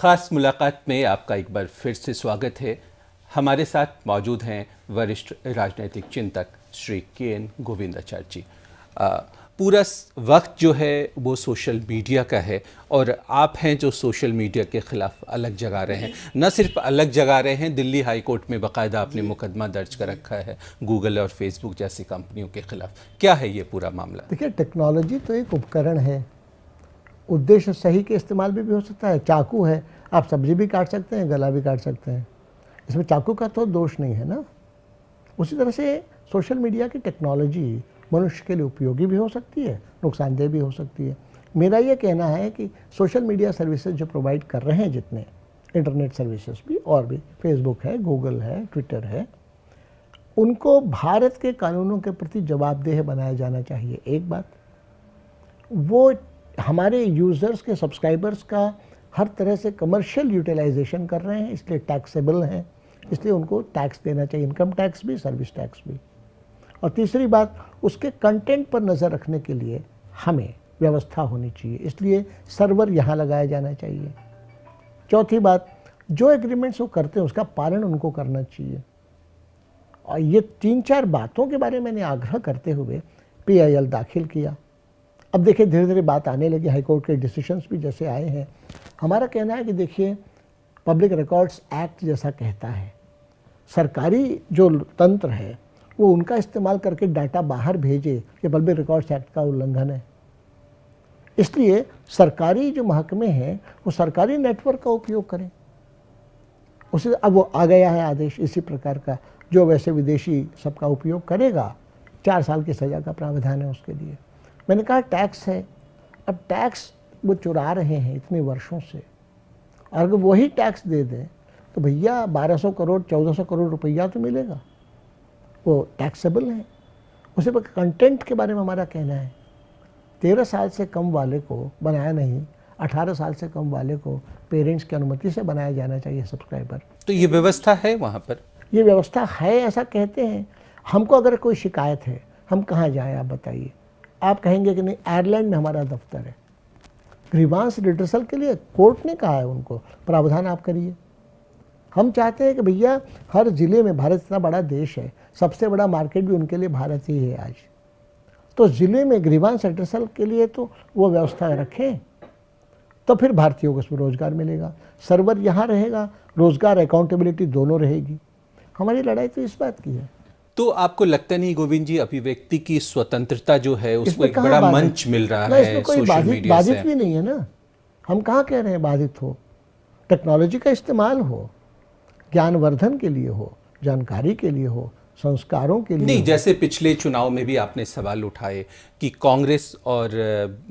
ख़ास मुलाकात में आपका एक बार फिर से स्वागत है। हमारे साथ मौजूद हैं वरिष्ठ राजनीतिक चिंतक श्री के.एन. गोविंदाचार्य जी। पूरा वक्त जो है वो सोशल मीडिया का है और आप हैं जो सोशल मीडिया के ख़िलाफ़ अलग जगा रहे हैं। न सिर्फ अलग जगा रहे हैं, दिल्ली हाई कोर्ट में बाकायदा आपने मुकदमा दर्ज कर रखा है गूगल और फेसबुक जैसी कंपनियों के ख़िलाफ़। क्या है ये पूरा मामला? देखिए, टेक्नोलॉजी तो एक उपकरण है, उद्देश्य सही के इस्तेमाल भी हो सकता है। चाकू है, आप सब्जी भी काट सकते हैं, गला भी काट सकते हैं, इसमें चाकू का तो दोष नहीं है ना। उसी तरह से सोशल मीडिया की टेक्नोलॉजी मनुष्य के लिए उपयोगी भी हो सकती है, नुकसानदेह भी हो सकती है। मेरा ये कहना है कि सोशल मीडिया सर्विसेज जो प्रोवाइड कर रहे हैं, जितने इंटरनेट सर्विसेज भी और भी, फेसबुक है, गूगल है, ट्विटर है, उनको भारत के कानूनों के प्रति जवाबदेह बनाया जाना चाहिए। एक बात, वो हमारे यूज़र्स के, सब्सक्राइबर्स का हर तरह से कमर्शियल यूटिलाइजेशन कर रहे हैं, इसलिए टैक्सेबल हैं, इसलिए उनको टैक्स देना चाहिए, इनकम टैक्स भी, सर्विस टैक्स भी। और तीसरी बात, उसके कंटेंट पर नज़र रखने के लिए हमें व्यवस्था होनी चाहिए, इसलिए सर्वर यहाँ लगाया जाना चाहिए। चौथी बात, जो एग्रीमेंट्स वो करते हैं उसका पालन उनको करना चाहिए। और ये 3-4 बातों के बारे में मैंने आग्रह करते हुए PIL दाखिल किया। अब देखिए, धीरे धीरे बात आने लगी, हाईकोर्ट के डिसीशंस भी जैसे आए हैं। हमारा कहना है कि देखिए, पब्लिक रिकॉर्ड्स एक्ट जैसा कहता है, सरकारी जो तंत्र है वो उनका इस्तेमाल करके डाटा बाहर भेजे, ये पब्लिक रिकॉर्ड्स एक्ट का उल्लंघन है। इसलिए सरकारी जो महकमे हैं वो सरकारी नेटवर्क का उपयोग करें। उसे अब वो आ गया है आदेश इसी प्रकार का, जो वैसे विदेशी सबका उपयोग करेगा 4 साल की सज़ा का प्रावधान है उसके लिए। मैंने कहा टैक्स है, अब टैक्स वो चुरा रहे हैं इतने वर्षों से, और अगर वही टैक्स दे दें तो भैया 1200 करोड़ 1400 करोड़ रुपया तो मिलेगा, वो टैक्सेबल है। उसे पर कंटेंट के बारे में हमारा कहना है, 13 साल से कम वाले को बनाया नहीं, 18 साल से कम वाले को पेरेंट्स की अनुमति से बनाया जाना चाहिए सब्सक्राइबर। तो ये व्यवस्था है वहाँ पर? ये व्यवस्था है ऐसा कहते हैं। हमको अगर कोई शिकायत है, हम कहाँ जाएँ आप बताइए? आप कहेंगे कि नहीं, आयरलैंड में हमारा दफ्तर है। ग्रीवांस रिड्रेसल के लिए कोर्ट ने कहा है उनको, प्रावधान आप करिए। हम चाहते हैं कि भैया हर ज़िले में, भारत इतना बड़ा देश है, सबसे बड़ा मार्केट भी उनके लिए भारत ही है आज, तो ज़िले में ग्रीवांस रिड्रेसल के लिए तो वो व्यवस्था रखें, तो फिर भारतीयों को उसमें रोज़गार मिलेगा, सर्वर यहाँ रहेगा, रोज़गार, अकाउंटेबिलिटी दोनों रहेगी। हमारी लड़ाई तो इस बात की है। तो आपको लगता नहीं गोविंद जी, अभिव्यक्ति की स्वतंत्रता जो है उसको एक बड़ा मंच मिल रहा है इसमें कोई सोशल मीडिया से? बाधित भी नहीं है ना। हम कहाँ कह रहे हैं बाधित हो, टेक्नोलॉजी का इस्तेमाल हो, ज्ञानवर्धन के लिए हो, जानकारी के लिए हो, संस्कारों के लिए नहीं। जैसे पिछले चुनाव में भी आपने सवाल उठाए कि कांग्रेस और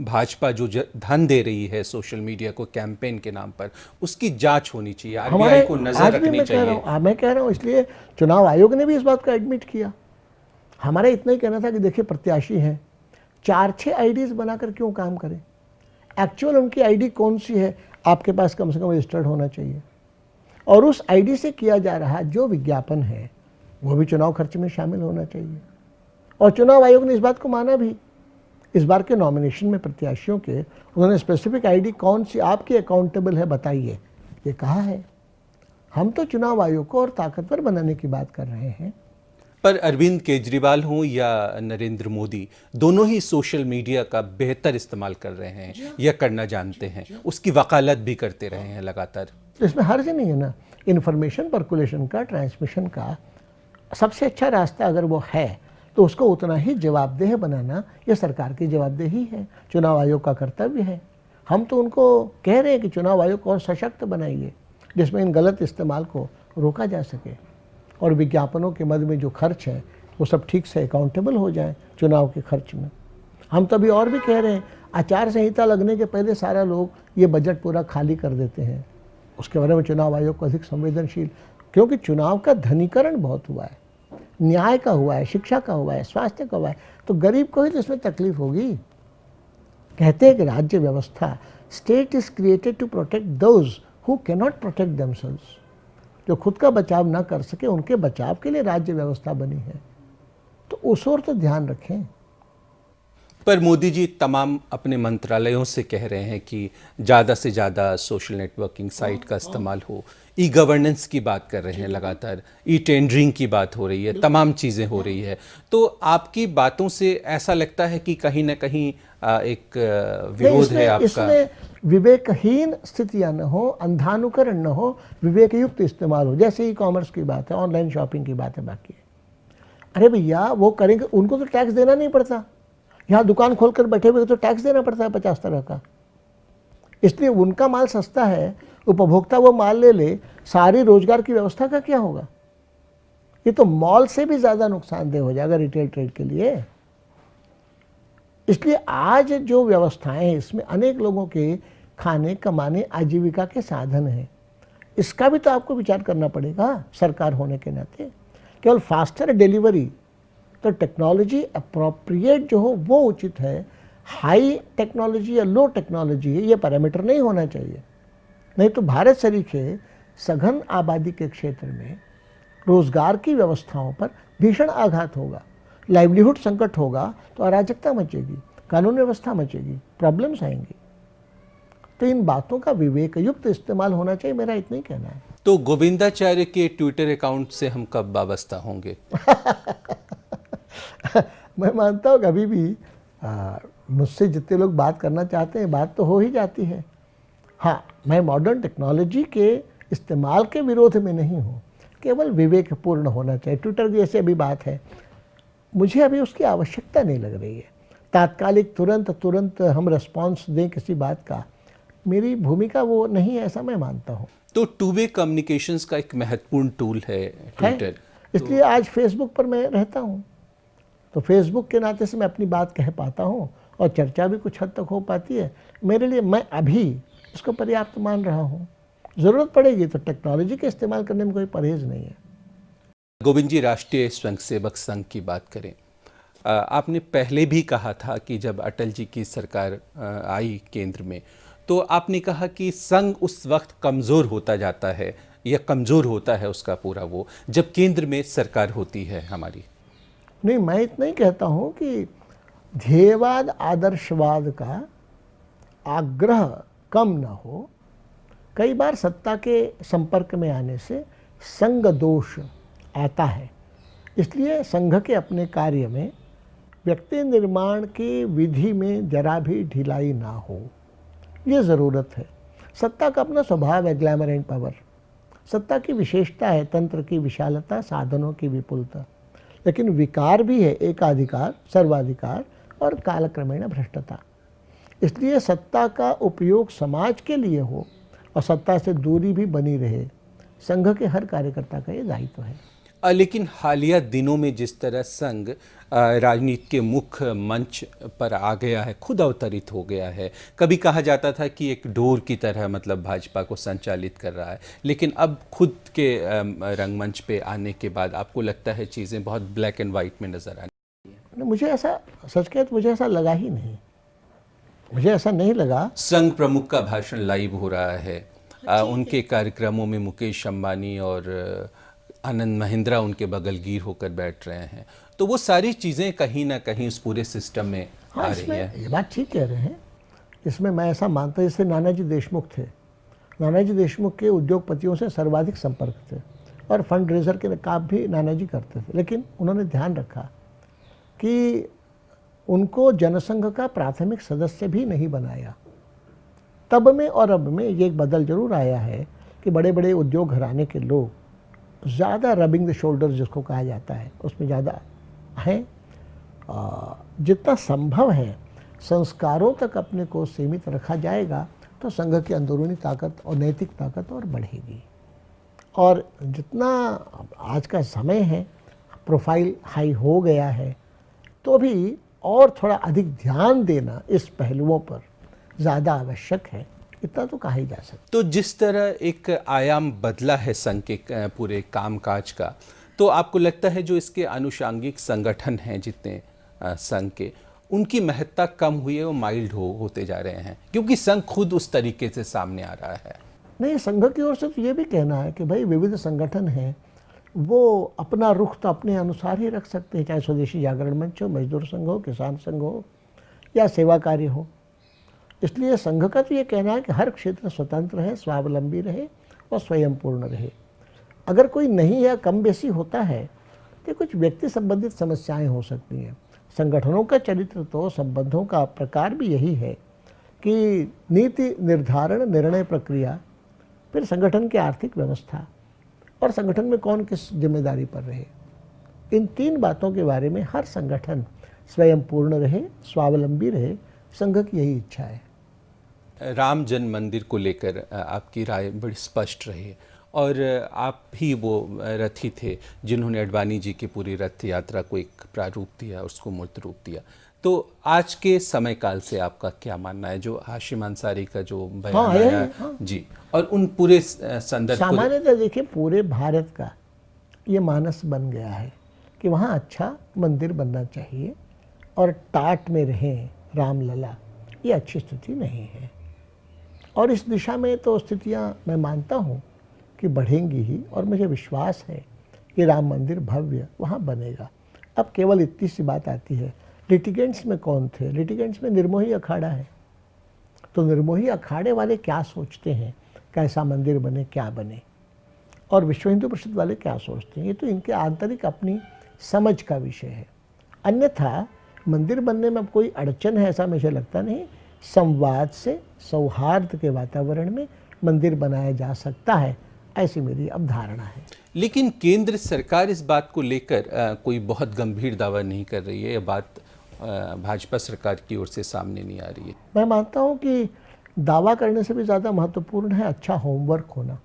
भाजपा जो धन दे रही है सोशल मीडिया को कैंपेन के नाम पर, उसकी जांच होनी चाहिए, आरबीआई को नजर रखनी चाहिए। मैं कह रहा हूँ, इसलिए चुनाव आयोग ने भी इस बात को एडमिट किया। हमारा इतना ही कहना था कि देखिए, प्रत्याशी हैं, 4-6 आईडीज बनाकर क्यों काम करें? एक्चुअल उनकी आईडी कौन सी है, आपके पास कम से कम रजिस्टर्ड होना चाहिए, और उस आईडी से किया जा रहा जो विज्ञापन है वो भी चुनाव खर्च में शामिल होना चाहिए। और चुनाव आयोग ने इस बात को माना भी। इस बार के नॉमिनेशन में प्रत्याशियों के उन्होंने स्पेसिफिक आईडी कौन सी आपकी अकाउंटेबल है बताइए, ये कहा है। हम तो चुनाव आयोग को और ताकतवर बनाने की बात कर रहे हैं। पर अरविंद केजरीवाल हों या नरेंद्र मोदी, दोनों ही सोशल मीडिया का बेहतर इस्तेमाल कर रहे हैं या करना जानते हैं, उसकी वकालत भी करते रहे हैं लगातार। तो इसमें हर्ज नहीं है ना। इन्फॉर्मेशन पर्कुलेशन का, ट्रांसमिशन का सबसे अच्छा रास्ता अगर वो है तो उसको उतना ही जवाबदेह बनाना ये सरकार की जवाबदेही है, चुनाव आयोग का कर्तव्य है। हम तो उनको कह रहे हैं कि चुनाव आयोग को और सशक्त बनाइए, जिसमें इन गलत इस्तेमाल को रोका जा सके, और विज्ञापनों के मद में जो खर्च है वो सब ठीक से अकाउंटेबल हो जाए चुनाव के खर्च में। हम तभी और भी कह रहे हैं, आचार संहिता लगने के पहले सारा लोग ये बजट पूरा खाली कर देते हैं, उसके बारे में चुनाव आयोग को अधिक संवेदनशील, क्योंकि चुनाव का धनीकरण बहुत हुआ है, न्याय का हुआ है, शिक्षा का हुआ है, स्वास्थ्य का हुआ है, तो गरीब को ही तो इसमें तकलीफ होगी। कहते हैं कि राज्य व्यवस्था, state is created to protect those who can not protect themselves, जो खुद का बचाव ना कर सके उनके बचाव के लिए राज्य व्यवस्था बनी है, तो उस ओर तो ध्यान रखें। पर मोदी जी तमाम अपने मंत्रालयों से कह रहे हैं कि ज़्यादा से ज़्यादा सोशल नेटवर्किंग साइट का इस्तेमाल हो, ई गवर्नेंस की बात कर रहे हैं लगातार, ई टेंडरिंग की बात हो रही है, तमाम चीज़ें हो रही है। तो आपकी बातों से ऐसा लगता है कि कहीं ना कहीं एक विरोध है आपका? इसमें विवेकहीन स्थितियां न हो, अंधानुकरण न हो, विवेक युक्त इस्तेमाल हो। जैसे ई कॉमर्स की बात है, ऑनलाइन शॉपिंग की बात है, बाकी है। अरे भैया वो करेंगे, उनको तो टैक्स देना नहीं पड़ता। यहाँ दुकान खोलकर बैठे हुए तो टैक्स देना पड़ता है 50 तरह का, इसलिए उनका माल सस्ता है, उपभोक्ता वो माल ले ले, सारी रोजगार की व्यवस्था का क्या होगा? ये तो मॉल से भी ज़्यादा नुकसानदेह हो जाएगा रिटेल ट्रेड के लिए। इसलिए आज जो व्यवस्थाएं हैं, इसमें अनेक लोगों के खाने, कमाने, आजीविका के साधन हैं। इसका भी तो आपको विचार करना पड़ेगा सरकार होने के नाते। केवल फास्टर डिलीवरी, तो टेक्नोलॉजी अप्रोप्रिएट जो हो वो उचित है, हाई टेक्नोलॉजी या लो टेक्नोलॉजी है, ये पैरामीटर नहीं होना चाहिए। नहीं तो भारत सरीखे सघन आबादी के क्षेत्र में रोजगार की व्यवस्थाओं पर भीषण आघात होगा, लाइवलीहुड संकट होगा, तो अराजकता मचेगी, कानून व्यवस्था मचेगी, प्रॉब्लम्स आएंगी। तो इन बातों का विवेक युक्त इस्तेमाल होना चाहिए, मेरा इतना ही कहना है। तो गोविंदाचार्य के ट्विटर अकाउंट से हम कब वाबस्ता होंगे? मैं मानता हूँ कभी भी मुझसे जितने लोग बात करना चाहते हैं, बात तो हो ही जाती है। हाँ, मैं मॉडर्न टेक्नोलॉजी के इस्तेमाल के विरोध में नहीं हूँ, केवल विवेकपूर्ण होना चाहिए। ट्विटर जैसे अभी बात है, मुझे अभी उसकी आवश्यकता नहीं लग रही है। तात्कालिक तुरंत हम रिस्पॉन्स दें किसी बात का, मेरी भूमिका वो नहीं है, ऐसा मैं मानता हूँ। तो टू वे कम्युनिकेशंस का एक महत्वपूर्ण टूल है ट्विटर, इसलिए आज फेसबुक पर मैं रहता हूँ, तो फेसबुक के नाते से मैं अपनी बात कह पाता हूँ और चर्चा भी कुछ हद तक हो पाती है। मेरे लिए मैं अभी इसको पर्याप्त मान रहा हूँ। ज़रूरत पड़ेगी तो टेक्नोलॉजी के इस्तेमाल करने में कोई परहेज़ नहीं है। गोविंद जी, राष्ट्रीय स्वयंसेवक संघ की बात करें, आपने पहले भी कहा था कि जब अटल जी की सरकार आई केंद्र में, तो आपने कहा कि संघ उस वक्त कमज़ोर होता जाता है या कमज़ोर होता है उसका पूरा वो, जब केंद्र में सरकार होती है हमारी। नहीं, मैं इतना ही कहता हूँ कि ध्येयवाद आदर्शवाद का आग्रह कम न हो। कई बार सत्ता के संपर्क में आने से संघ दोष आता है, इसलिए संघ के अपने कार्य में व्यक्ति निर्माण की विधि में जरा भी ढिलाई ना हो, ये ज़रूरत है। सत्ता का अपना स्वभाव है, ग्लैमर एंड पावर। सत्ता की विशेषता है तंत्र की विशालता, साधनों की विपुलता, लेकिन विकार भी है एकाधिकार, सर्वाधिकार और कालक्रमेण भ्रष्टता। इसलिए सत्ता का उपयोग समाज के लिए हो और सत्ता से दूरी भी बनी रहे, संघ के हर कार्यकर्ता का ये दायित्व है। लेकिन हालिया दिनों में जिस तरह संघ राजनीति के मुख्य मंच पर आ गया है, खुद अवतरित हो गया है, कभी कहा जाता था कि एक डोर की तरह मतलब भाजपा को संचालित कर रहा है, लेकिन अब खुद के रंगमंच पे आने के बाद आपको लगता है चीज़ें बहुत ब्लैक एंड वाइट में नज़र आनी है? मुझे ऐसा, सच कहे तो मुझे ऐसा लगा ही नहीं, मुझे ऐसा नहीं लगा। संघ प्रमुख का भाषण लाइव हो रहा है, उनके कार्यक्रमों में मुकेश अंबानी और आनंद महिंद्रा उनके बगलगीर होकर बैठ रहे हैं, तो वो सारी चीज़ें कहीं ना कहीं उस पूरे सिस्टम में आ रही हैं। ये बात ठीक कह रहे हैं। इसमें मैं ऐसा मानता हूँ, जैसे नानाजी देशमुख थे, नानाजी देशमुख के उद्योगपतियों से सर्वाधिक संपर्क थे और फंड रेजर के काम भी नानाजी करते थे, लेकिन उन्होंने ध्यान रखा कि उनको जनसंघ का प्राथमिक सदस्य भी नहीं बनाया। तब में और अब में ये एक बदल जरूर आया है कि बड़े बड़े उद्योग घराने के लोग ज़्यादा रबिंग द शोल्डर जिसको कहा जाता है उसमें ज़्यादा हैं। जितना संभव है संस्कारों तक अपने को सीमित रखा जाएगा तो संघ की अंदरूनी ताकत और नैतिक ताकत और बढ़ेगी। और जितना आज का समय है, प्रोफाइल हाई हो गया है, तो भी और थोड़ा अधिक ध्यान देना इस पहलुओं पर ज़्यादा आवश्यक है, इतना तो कहा ही जा सकता। तो जिस तरह एक आयाम बदला है संघ के पूरे कामकाज का, तो आपको लगता है जो इसके आनुषांगिक संगठन हैं जितने संघ के, उनकी महत्ता कम हुई है, वो माइल्ड होते जा रहे हैं, क्योंकि संघ खुद उस तरीके से सामने आ रहा है? नहीं, संघ की ओर से तो ये भी कहना है कि भाई विविध संगठन हैं, वो अपना रुख तो अपने अनुसार ही रख सकते हैं, चाहे स्वदेशी जागरण मंच हो, मजदूर संघ हो, किसान संघ हो, या सेवा कार्य हो। इसलिए संघ का तो ये कहना है कि हर क्षेत्र स्वतंत्र है, स्वावलंबी रहे और स्वयं पूर्ण रहे। अगर कोई नहीं या कम बेसी होता है तो कुछ व्यक्ति संबंधित समस्याएं हो सकती हैं। संगठनों का चरित्र तो संबंधों का प्रकार भी यही है कि नीति निर्धारण, निर्णय प्रक्रिया, फिर संगठन की आर्थिक व्यवस्था और संगठन में कौन किस जिम्मेदारी पर रहे। इन 3 बातों के बारे में हर संगठन स्वयं पूर्ण रहे, स्वावलंबी रहे। संघ की यही इच्छा है। राम जन्म मंदिर को लेकर आपकी राय बड़ी स्पष्ट रही और आप भी वो रथी थे जिन्होंने अडवाणी जी की पूरी रथ यात्रा को एक प्रारूप दिया, उसको मूर्त रूप दिया। तो आज के समय काल से आपका क्या मानना है, जो हाशिम अंसारी का जो बयान आया जी, और उन पूरे संदर्भ को सामान्यतः देखिए पूरे भारत का ये मानस बन गया है कि वहाँ अच्छा मंदिर बनना चाहिए और टाट में रहें रामलला, ये अच्छी स्थिति नहीं है। और इस दिशा में तो स्थितियाँ मैं मानता हूँ कि बढ़ेंगी ही, और मुझे विश्वास है कि राम मंदिर भव्य वहाँ बनेगा। अब केवल इतनी सी बात आती है, लिटिगेंट्स में कौन थे? लिटिगेंट्स में निर्मोही अखाड़ा है। तो निर्मोही अखाड़े वाले क्या सोचते हैं, कैसा मंदिर बने, क्या बने, और विश्व हिंदू परिषद वाले क्या सोचते हैं, ये तो इनके आंतरिक अपनी समझ का विषय है। अन्यथा मंदिर बनने में अब कोई अड़चन है ऐसा मुझे लगता नहीं। संवाद से, सौहार्द के वातावरण में मंदिर बनाया जा सकता है, ऐसी मेरी अवधारणा है। लेकिन केंद्र सरकार इस बात को लेकर कोई बहुत गंभीर दावा नहीं कर रही है। ये बात भाजपा सरकार की ओर से सामने नहीं आ रही है। मैं मानता हूँ कि दावा करने से भी ज़्यादा महत्वपूर्ण है अच्छा होमवर्क होना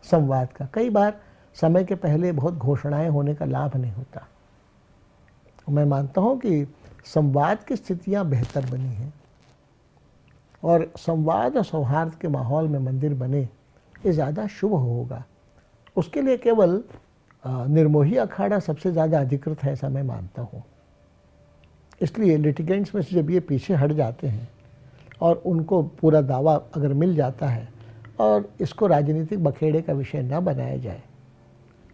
संवाद का। कई बार समय के पहले बहुत घोषणाएं होने का लाभ नहीं होता। मैं मानता हूँ कि संवाद की स्थितियाँ बेहतर बनी हैं और संवाद और सौहार्द के माहौल में मंदिर बने, ये ज़्यादा शुभ होगा। उसके लिए केवल निर्मोही अखाड़ा सबसे ज़्यादा अधिकृत है ऐसा मैं मानता हूँ। इसलिए लिटिगेंट्स में से जब ये पीछे हट जाते हैं और उनको पूरा दावा अगर मिल जाता है और इसको राजनीतिक बखेड़े का विषय न बनाया जाए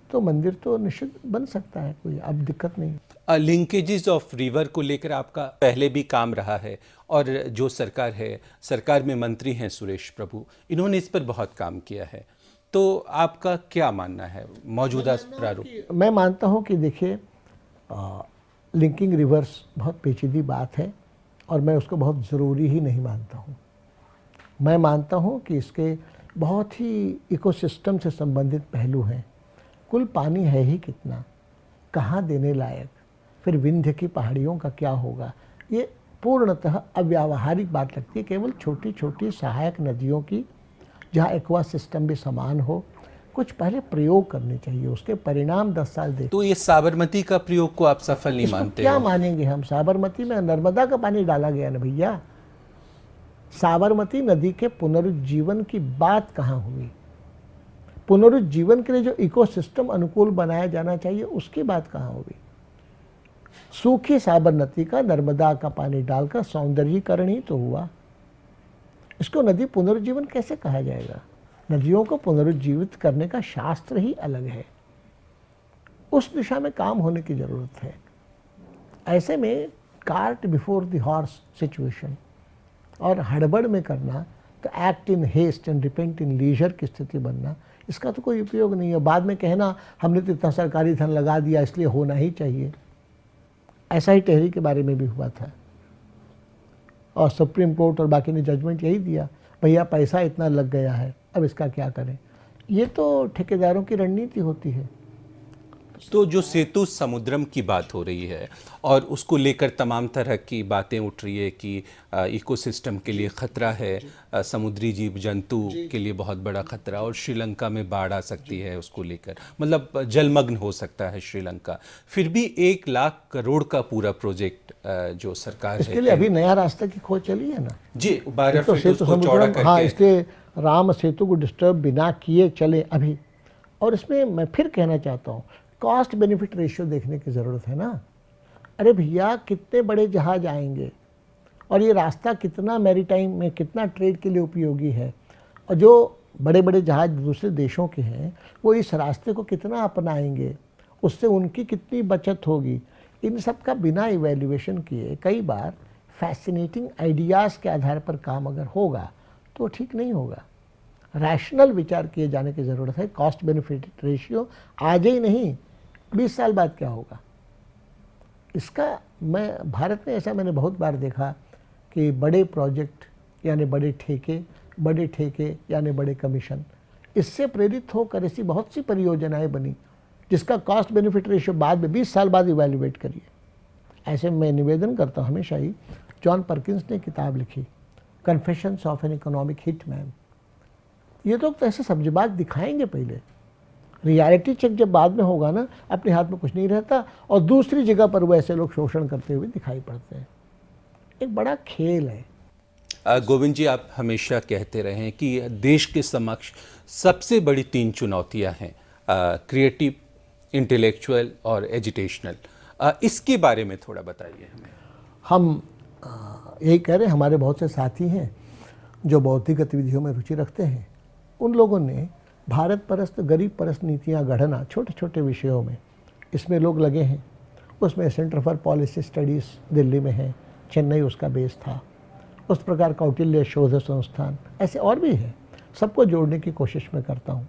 तो मंदिर तो निश्चित बन सकता है, कोई अब दिक्कत नहीं। लिंकेजेस ऑफ रिवर को लेकर आपका पहले भी काम रहा है और जो सरकार है, सरकार में मंत्री हैं सुरेश प्रभु, इन्होंने इस पर बहुत काम किया है। तो आपका क्या मानना है मौजूदा प्रारूप? मैं मानता हूँ कि देखिए लिंकिंग रिवर्स बहुत पेचीदी बात है और मैं उसको बहुत ज़रूरी ही नहीं मानता हूँ। मैं मानता हूँ कि इसके बहुत ही इकोसिस्टम से संबंधित पहलू हैं। कुल पानी है ही कितना, कहाँ देने लायक, फिर विंध्य की पहाड़ियों का क्या होगा, ये पूर्णतः अव्यावहारिक बात लगती है। केवल छोटी छोटी सहायक नदियों की जहाँ एक्वा सिस्टम भी समान हो, कुछ पहले प्रयोग करने चाहिए, उसके परिणाम 10 साल देख। तो ये साबरमती का प्रयोग को आप सफल नहीं मानते? क्या मानेंगे हम? साबरमती में नर्मदा का पानी डाला गया ना भैया। साबरमती नदी के पुनरुज्जीवन की बात कहाँ हुई? पुनरुज्जीवन के लिए जो इकोसिस्टम अनुकूल बनाया जाना चाहिए उसकी बात कहाँ हुई? सूखी साबरमती का नर्मदा का पानी डालकर सौंदर्यीकरण ही तो हुआ। इसको नदी पुनरुज्जीवन कैसे कहा जाएगा? नदियों को पुनरुज्जीवित करने का शास्त्र ही अलग है। उस दिशा में काम होने की ज़रूरत है। ऐसे में cart before the horse situation और हड़बड़ में करना, तो act in haste and repent in leisure की स्थिति बनना, इसका तो कोई उपयोग नहीं है। बाद में कहना हमने तो इतना सरकारी धन लगा दिया इसलिए होना ही चाहिए। ऐसा ही टेहरी के बारे में भी हुआ था और सुप्रीम कोर्ट और बाकी ने जजमेंट यही दिया, भैया पैसा इतना लग गया है, अब इसका क्या करें। ये तो ठेकेदारों की रणनीति होती है। तो जो सेतु समुद्रम की बात हो रही है और उसको लेकर तमाम तरह की बातें उठ रही है कि इकोसिस्टम के लिए ख़तरा है, समुद्री जीव जंतु के लिए बहुत बड़ा ख़तरा, और श्रीलंका में बाढ़ आ सकती है, उसको लेकर मतलब जलमग्न हो सकता है श्रीलंका। फिर भी 1 लाख करोड़ का पूरा प्रोजेक्ट जो सरकार इसके लिए अभी नया रास्ता की खोज चली है ना जी, 12 तो फीट उसको चौड़ा करके। हाँ, इसलिए राम सेतु को डिस्टर्ब बिना किए चले अभी। और इसमें मैं फिर कहना चाहता हूँ, कॉस्ट बेनिफिट रेशियो देखने की ज़रूरत है ना। अरे भैया, कितने बड़े जहाज आएंगे और ये रास्ता कितना मैरीटाइम में, कितना ट्रेड के लिए उपयोगी है, और जो बड़े बड़े जहाज दूसरे देशों के हैं वो इस रास्ते को कितना अपनाएंगे, उससे उनकी कितनी बचत होगी, इन सब का बिना इवैल्यूएशन किए कई बार फैसिनेटिंग आइडियाज़ के आधार पर काम अगर होगा तो ठीक नहीं होगा। रैशनल विचार किए जाने की ज़रूरत है। कॉस्ट बेनिफिट रेशियो आज ही नहीं, 20 साल बाद क्या होगा इसका। मैं भारत में ऐसा मैंने बहुत बार देखा कि बड़े प्रोजेक्ट यानी बड़े ठेके यानी बड़े कमीशन, इससे प्रेरित होकर ऐसी बहुत सी परियोजनाएं बनी जिसका कॉस्ट बेनिफिट रेशियो बाद में 20 साल बाद इवैल्यूएट करिए। ऐसे मैं निवेदन करता हूँ हमेशा ही। जॉन परकिंस ने किताब लिखी confessions of an economic hitman. ये तो ऐसे सब्जीबाग दिखाएंगे पहले, रियलिटी चेक जब बाद में होगा ना, अपने हाथ में कुछ नहीं रहता और दूसरी जगह पर वो ऐसे लोग शोषण करते हुए दिखाई पड़ते हैं। एक बड़ा खेल है। गोविंद जी, आप हमेशा कहते रहे हैं कि देश के समक्ष सबसे बड़ी 3 चुनौतियां हैं, क्रिएटिव, इंटेलेक्चुअल और एजुटेशनल। इसके बारे में थोड़ा बताइए हमें। हम यही कह रहे हैं, हमारे बहुत से साथी हैं जो बौद्धिक गतिविधियों में रुचि रखते हैं। उन लोगों ने भारत परस्त गरीब परस्त नीतियाँ गढ़ना छोटे छोटे विषयों में, इसमें लोग लगे हैं। उसमें centre for policy studies Delhi में है, चेन्नई उसका बेस था। उस प्रकार कौटिल्य शोध संस्थान, ऐसे और भी है। सबको जोड़ने की कोशिश मैं करता हूँ।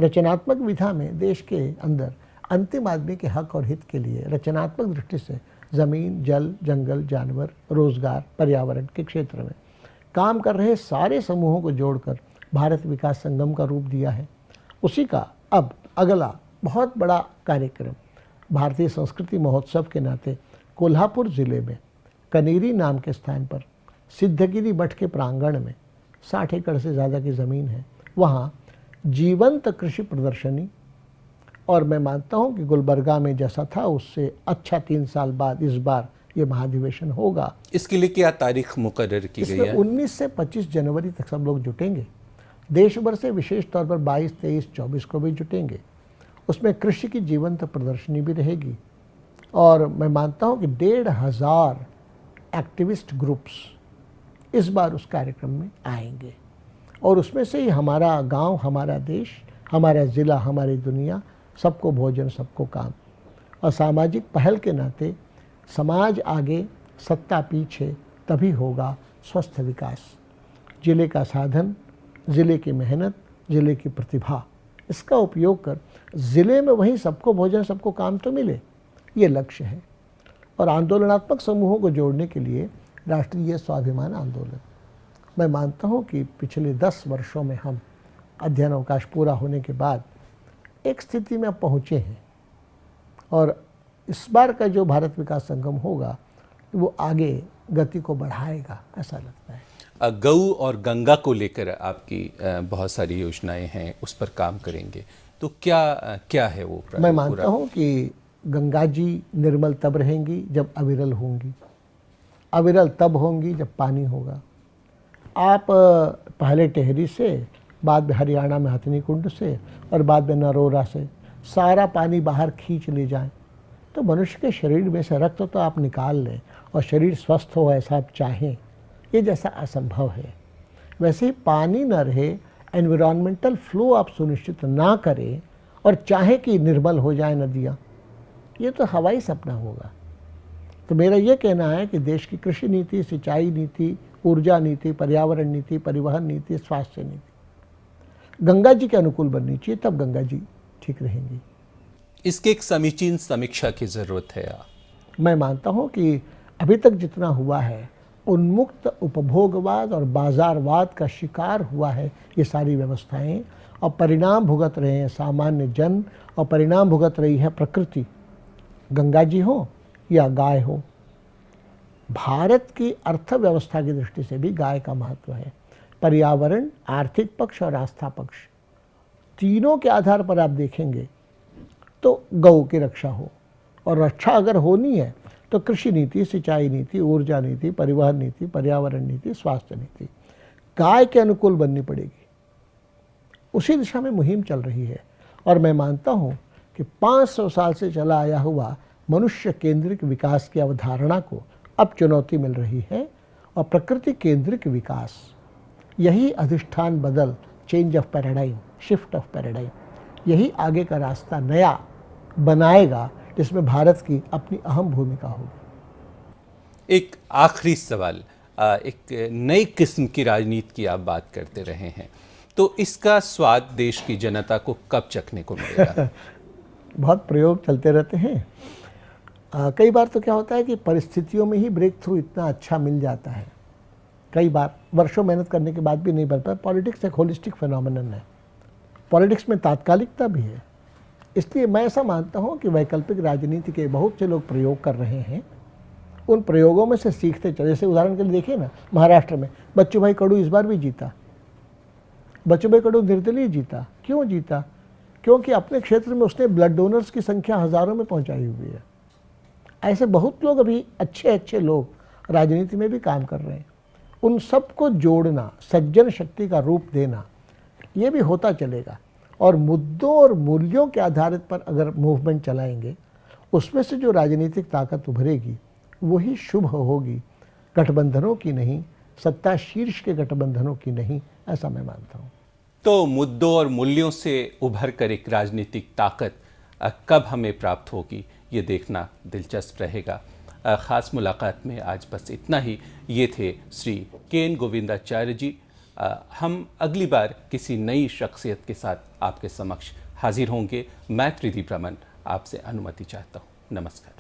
रचनात्मक विधा में देश के अंदर अंतिम आदमी के हक और हित के लिए रचनात्मक दृष्टि से ज़मीन, जल, जंगल, जानवर, रोजगार, पर्यावरण के क्षेत्र में काम कर रहे सारे समूहों को जोड़कर भारत विकास संगम का रूप दिया है। उसी का अब अगला बहुत बड़ा कार्यक्रम भारतीय संस्कृति महोत्सव के नाते कोल्हापुर ज़िले में कनेरी नाम के स्थान पर सिद्धगिरी मठ के प्रांगण में 60 एकड़ से ज़्यादा की ज़मीन है। वहाँ जीवंत कृषि प्रदर्शनी, और मैं मानता हूँ कि गुलबर्गा में जैसा था उससे अच्छा 3 साल बाद इस बार ये महाधिवेशन होगा। इसके लिए क्या तारीख मुकर्रर की गई है? 19 से 25 जनवरी तक सब लोग जुटेंगे। देश भर से विशेष तौर पर 22, 23, 24 को भी जुटेंगे। उसमें कृषि की जीवंत प्रदर्शनी भी रहेगी और मैं मानता हूँ कि 1,500 एक्टिविस्ट ग्रुप्स इस बार उस कार्यक्रम में आएंगे और उसमें से ही हमारा गांव, हमारा देश, हमारा ज़िला, हमारी दुनिया, सबको भोजन, सबको काम। और सामाजिक पहल के नाते समाज आगे, सत्ता पीछे, तभी होगा स्वस्थ विकास। ज़िले का साधन, ज़िले की मेहनत, ज़िले की प्रतिभा, इसका उपयोग कर ज़िले में वहीं सबको भोजन, सबको काम तो मिले, ये लक्ष्य है। और आंदोलनात्मक समूहों को जोड़ने के लिए राष्ट्रीय स्वाभिमान आंदोलन, मैं मानता हूँ कि पिछले 10 वर्षों में हम अध्ययन अवकाश पूरा होने के बाद एक स्थिति में अब पहुँचे हैं और इस बार का जो भारत विकास संगम होगा वो आगे गति को बढ़ाएगा, ऐसा लगता है। गऊ और गंगा को लेकर आपकी बहुत सारी योजनाएं हैं, उस पर काम करेंगे, तो क्या है वो? मैं मानता हूँ कि गंगा जी निर्मल तब रहेंगी जब अविरल होंगी, अविरल तब होंगी जब पानी होगा। आप पहले टेहरी से, बाद में हरियाणा में हथनी कुंड से और बाद में नरोरा से सारा पानी बाहर खींच ले जाएं तो मनुष्य के शरीर में से रक्त तो आप निकाल लें और शरीर स्वस्थ हो ऐसा आप चाहें, ये जैसा असंभव है। वैसे ही पानी न रहे, एनवायरमेंटल फ्लो आप सुनिश्चित ना करें और चाहें कि निर्मल हो जाए नदियाँ, ये तो हवाई सपना होगा। तो मेरा ये कहना है कि देश की कृषि नीति, सिंचाई नीति, ऊर्जा नीति, पर्यावरण नीति, परिवहन नीति, स्वास्थ्य नीति गंगा जी के अनुकूल बननी चाहिए, तब गंगा जी ठीक रहेंगी। इसके एक समीचीन समीक्षा की ज़रूरत है। मैं मानता हूँ कि अभी तक जितना हुआ है उन्मुक्त उपभोगवाद और बाज़ारवाद का शिकार हुआ है ये सारी व्यवस्थाएं, और परिणाम भुगत रहे हैं सामान्य जन और परिणाम भुगत रही है प्रकृति, गंगा जी हो या गाय हो। भारत की अर्थव्यवस्था की दृष्टि से भी गाय का महत्व है। पर्यावरण, आर्थिक पक्ष और आस्था पक्ष, तीनों के आधार पर आप देखेंगे तो गौ की रक्षा हो, और रक्षा अगर होनी है तो कृषि नीति, सिंचाई नीति, ऊर्जा नीति, परिवहन नीति, पर्यावरण नीति, स्वास्थ्य नीति गाय के अनुकूल बननी पड़ेगी। उसी दिशा में मुहिम चल रही है और मैं मानता हूँ कि 500 साल से चला आया हुआ मनुष्य केंद्रित विकास की अवधारणा को अब चुनौती मिल रही है और प्रकृति केंद्रित विकास, यही अधिष्ठान बदल, change of paradigm, shift of paradigm, यही आगे का रास्ता नया बनाएगा जिसमें भारत की अपनी अहम भूमिका होगी। एक आखिरी सवाल, एक नई किस्म की राजनीति की आप बात करते रहे हैं, तो इसका स्वाद देश की जनता को कब चखने को मिलेगा? बहुत प्रयोग चलते रहते हैं। कई बार तो क्या होता है कि परिस्थितियों में ही ब्रेक थ्रू इतना अच्छा मिल जाता है, कई बार वर्षों मेहनत करने के बाद भी नहीं बन पाता। पॉलिटिक्स एक होलिस्टिक फिनोमेनन है, पॉलिटिक्स में तात्कालिकता भी है। इसलिए मैं ऐसा मानता हूँ कि वैकल्पिक राजनीति के बहुत से लोग प्रयोग कर रहे हैं, उन प्रयोगों में से सीखते चले। जैसे उदाहरण के लिए देखिए ना, महाराष्ट्र में बच्चू भाई कडू इस बार भी जीता। बच्चू भाई कडू निर्दलीय जीता। क्यों जीता? क्योंकि अपने क्षेत्र में उसने ब्लड डोनर्स की संख्या हज़ारों में पहुंचाई हुई है। ऐसे बहुत लोग अभी अच्छे अच्छे लोग राजनीति में भी काम कर रहे हैं। उन सबको जोड़ना, सज्जन शक्ति का रूप देना, ये भी होता चलेगा। और मुद्दों और मूल्यों के आधारित पर अगर मूवमेंट चलाएंगे, उसमें से जो राजनीतिक ताकत उभरेगी वही शुभ होगी, गठबंधनों की नहीं, सत्ता शीर्ष के गठबंधनों की नहीं, ऐसा मैं मानता हूँ। तो मुद्दों और मूल्यों से उभर कर एक राजनीतिक ताकत कब हमें प्राप्त होगी, ये देखना दिलचस्प रहेगा। ख़ास मुलाकात में आज बस इतना ही। ये थे श्री के.एन. गोविंदाचार्य जी। हम अगली बार किसी नई शख्सियत के साथ आपके समक्ष हाजिर होंगे। मैं त्रिदीप रमन आपसे अनुमति चाहता हूँ। नमस्कार।